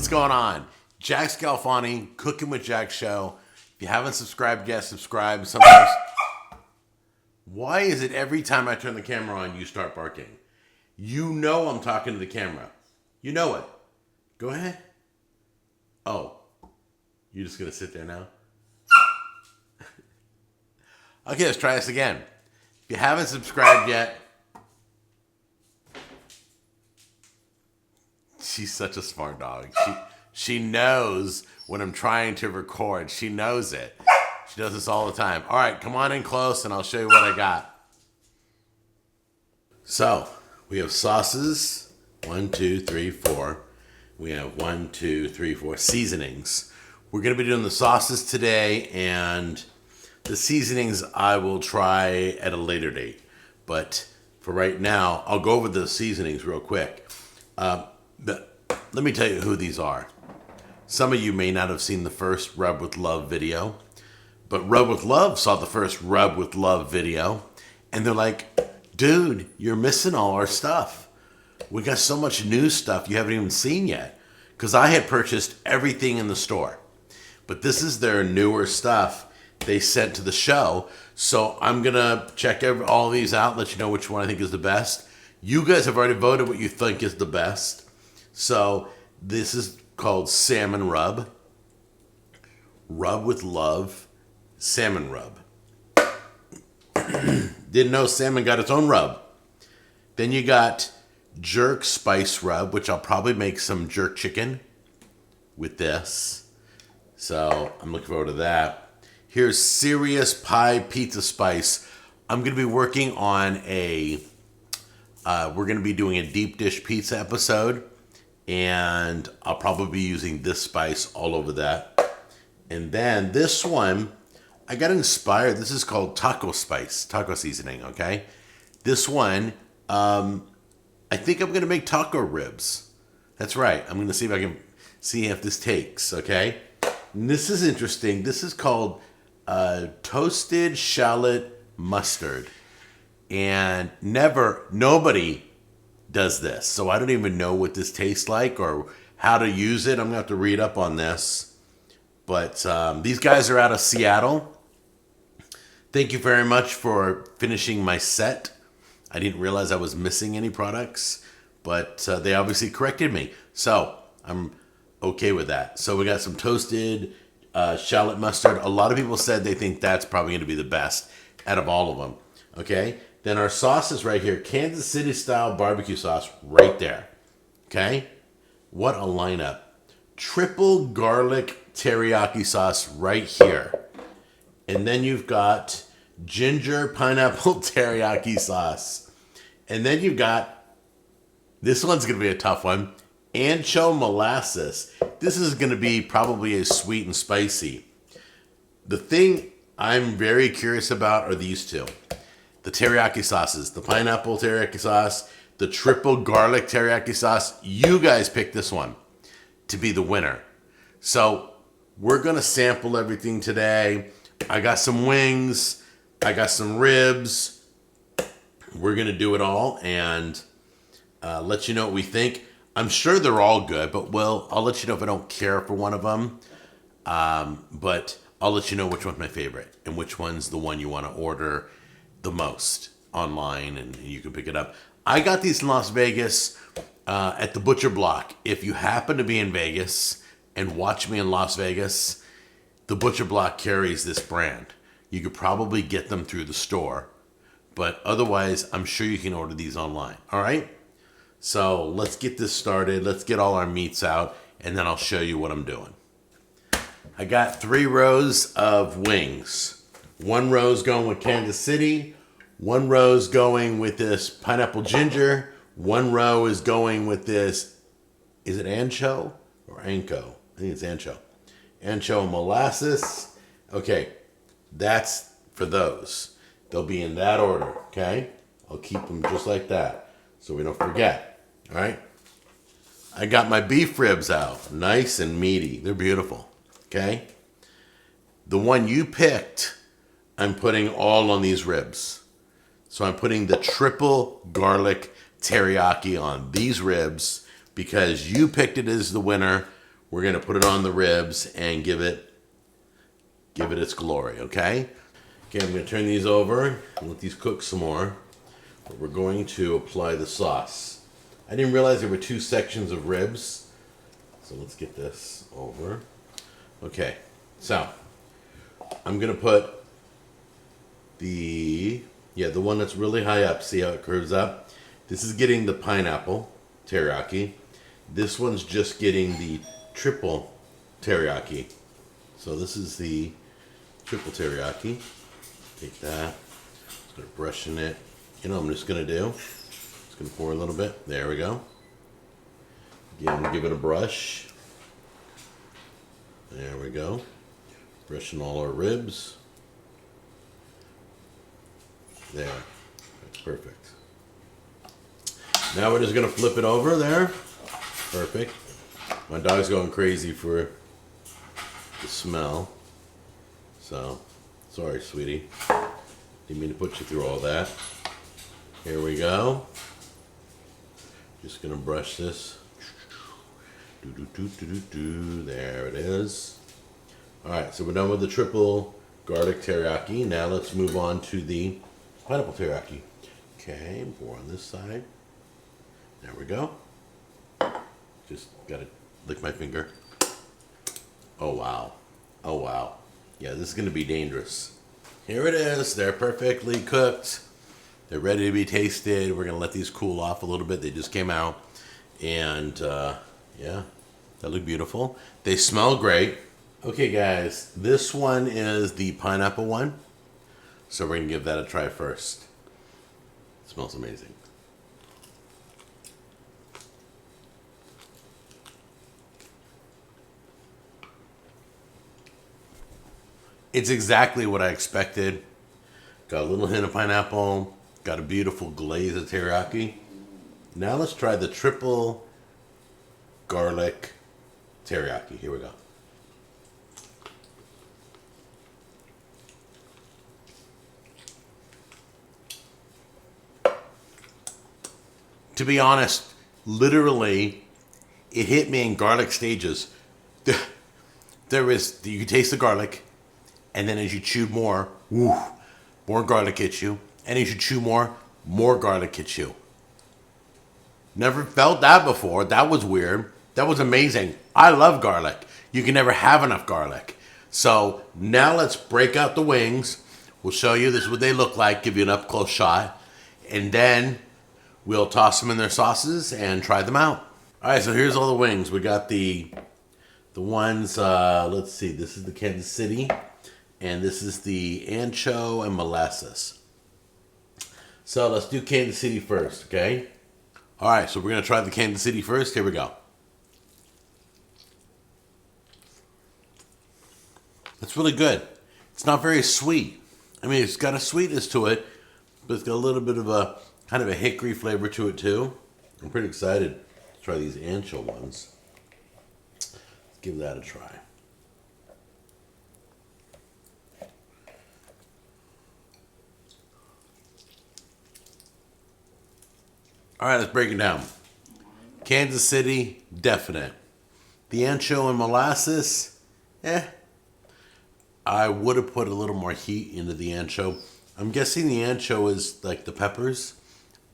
what's going on? Jack Scalfani, Cooking with Jack show. If you haven't subscribed yet, subscribe. Sometimes, why is it every time I turn the camera on, you start barking? You know I'm talking to the camera. You know it. Go ahead. Oh, you're just gonna sit there now? Okay, let's try this again. If you haven't subscribed yet, she's such a smart dog. She knows when I'm trying to record. She knows it. She does this all the time. All right, come on in close and I'll show you what I got. So, we have sauces. 1, 2, 3, 4. We have 1, 2, 3, 4 seasonings. We're going to be doing the sauces today, and the seasonings I will try at a later date. But for right now, I'll go over the seasonings real quick. But let me tell you who these are. Some of you may not have seen the first Rub with Love video, but Rub with Love saw the first Rub with Love video, and they're like, dude, you're missing all our stuff. We got so much new stuff you haven't even seen yet. Because I had purchased everything in the store. But this is their newer stuff they sent to the show. So I'm going to check all of these out, let you know which one I think is the best. You guys have already voted what you think is the best. So this is called Salmon Rub. Rub with Love Salmon Rub. Didn't know salmon got its own rub. Then you got Jerk Spice Rub, which I'll probably make some jerk chicken with this. So I'm looking forward to that. Here's Serious Pie Pizza Spice. I'm going to be working on we're going to be doing a deep dish pizza episode. And I'll probably be using this spice all over that. And then this one, I got inspired. This is called Taco Spice, taco seasoning, okay? This one, I think I'm going to make taco ribs. That's right. I'm going to see if I can see if this takes, okay? And this is interesting. This is called Toasted Shallot Mustard. And nobody does this. So I don't even know what this tastes like or how to use it. I'm going to have to read up on this. But these guys are out of Seattle. Thank you very much for finishing my set. I didn't realize I was missing any products, but they obviously corrected me. So I'm okay with that. So we got some toasted shallot mustard. A lot of people said they think that's probably going to be the best out of all of them. Okay. Then our sauce is right here. Kansas City style barbecue sauce right there. Okay. What a lineup. Triple garlic teriyaki sauce right here. And then you've got ginger pineapple teriyaki sauce. And then you've got, this one's going to be a tough one, ancho molasses. This is going to be probably a sweet and spicy. The thing I'm very curious about are these two. The teriyaki sauces, the pineapple teriyaki sauce, the triple garlic teriyaki sauce. You guys picked this one to be the winner. So we're going to sample everything today. I got some wings. I got some ribs. We're going to do it all and let you know what we think. I'm sure they're all good, but I'll let you know if I don't care for one of them. But I'll let you know which one's my favorite and which one's the one you want to order the most online, and you can pick it up. I got these in Las Vegas at the Butcher Block. If you happen to be in Vegas and watch me in Las Vegas, the Butcher Block carries this brand. You could probably get them through the store, but otherwise, I'm sure you can order these online. All right? So let's get this started. Let's get all our meats out, and then I'll show you what I'm doing. I got 3 rows of wings. 1 row's going with Kansas City. 1 row's going with this pineapple ginger. 1 row is going with this, is it ancho or ancho? I think it's ancho. Ancho molasses. Okay, that's for those. They'll be in that order, okay? I'll keep them just like that so we don't forget, all right? I got my beef ribs out, nice and meaty. They're beautiful, okay? The one you picked, I'm putting all on these ribs. So I'm putting the triple garlic teriyaki on these ribs because you picked it as the winner. we're gonna put it on the ribs and give it its glory, okay? Okay, I'm gonna turn these over and let these cook some more. But we're going to apply the sauce. I didn't realize there were 2 sections of ribs. So let's get this over. Okay, so I'm gonna put the one that's really high up. See how it curves up? This is getting the pineapple teriyaki. This one's just getting the triple teriyaki. So this is the triple teriyaki. Take that. Start brushing it. You know what I'm just gonna do? Just gonna pour a little bit. There we go. Again, give it a brush. There we go. Brushing all our ribs. There. That's perfect. Now we're just gonna flip it over there. Perfect. My dog's going crazy for the smell. So, sorry, sweetie. Didn't mean to put you through all that. Here we go. Just gonna brush this. There it is. Alright, so we're done with the triple garlic teriyaki. Now let's move on to the pineapple teriyaki. Okay, pour on this side. There we go. Just gotta lick my finger. Oh wow. Oh wow. Yeah, this is gonna be dangerous. Here it is. They're perfectly cooked. They're ready to be tasted. We're gonna let these cool off a little bit. They just came out. And yeah, that look beautiful. They smell great. Okay guys, this one is the pineapple one. So we're gonna give that a try first. It smells amazing. It's exactly what I expected. Got a little hint of pineapple. Got a beautiful glaze of teriyaki. Now let's try the triple garlic teriyaki. Here we go. To be honest, literally, it hit me in garlic stages. You can taste the garlic, and then as you chew more, woo, more garlic hits you. And as you chew more garlic hits you. Never felt that before. That was weird. That was amazing. I love garlic. You can never have enough garlic. So now let's break out the wings. We'll show you this is what they look like, give you an up close shot. And then we'll toss them in their sauces and try them out. All right, so here's all the wings. We got the ones, let's see, this is the Kansas City. And this is the ancho and molasses. So let's do Kansas City first, okay? All right, so we're gonna try the Kansas City first. Here we go. That's really good. It's not very sweet. I mean, it's got a sweetness to it, but it's got a little bit of a kind of a hickory flavor to it too. I'm pretty excited to try these ancho ones. Let's give that a try. All right, let's break it down. Kansas City, definite. The ancho and molasses, I would have put a little more heat into the ancho. I'm guessing the ancho is like the peppers.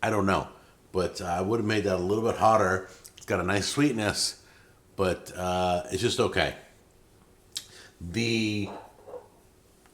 I don't know. But I would have made that a little bit hotter. It's got a nice sweetness, but it's just okay. The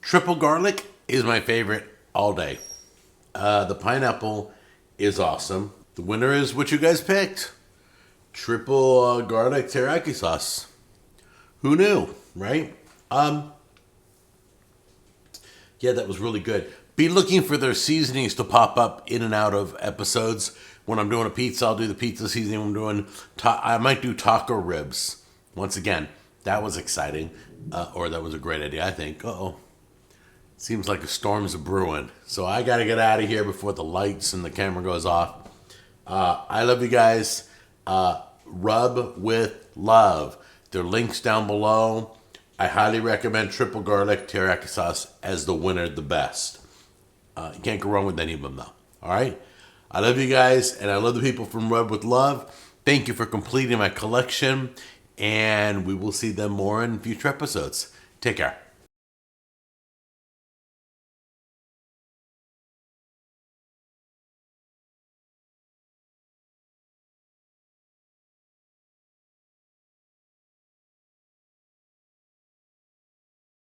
triple garlic is my favorite all day. The pineapple is awesome. The winner is what you guys picked. Triple garlic teriyaki sauce. Who knew, right? Yeah, that was really good. Be looking for their seasonings to pop up in and out of episodes. When I'm doing a pizza, I'll do the pizza seasoning. When I'm doing, I might do taco ribs. Once again, that was exciting. Or that was a great idea, I think. Uh-oh. Seems like a storm's brewing. So I got to get out of here before the lights and the camera goes off. I love you guys. Rub with love. There are links down below. I highly recommend triple garlic teriyaki sauce as the winner, the best. You can't go wrong with any of them though. All right. I love you guys, and I love the people from Rub with Love. Thank you for completing my collection. and we will see them more in future episodes. Take care.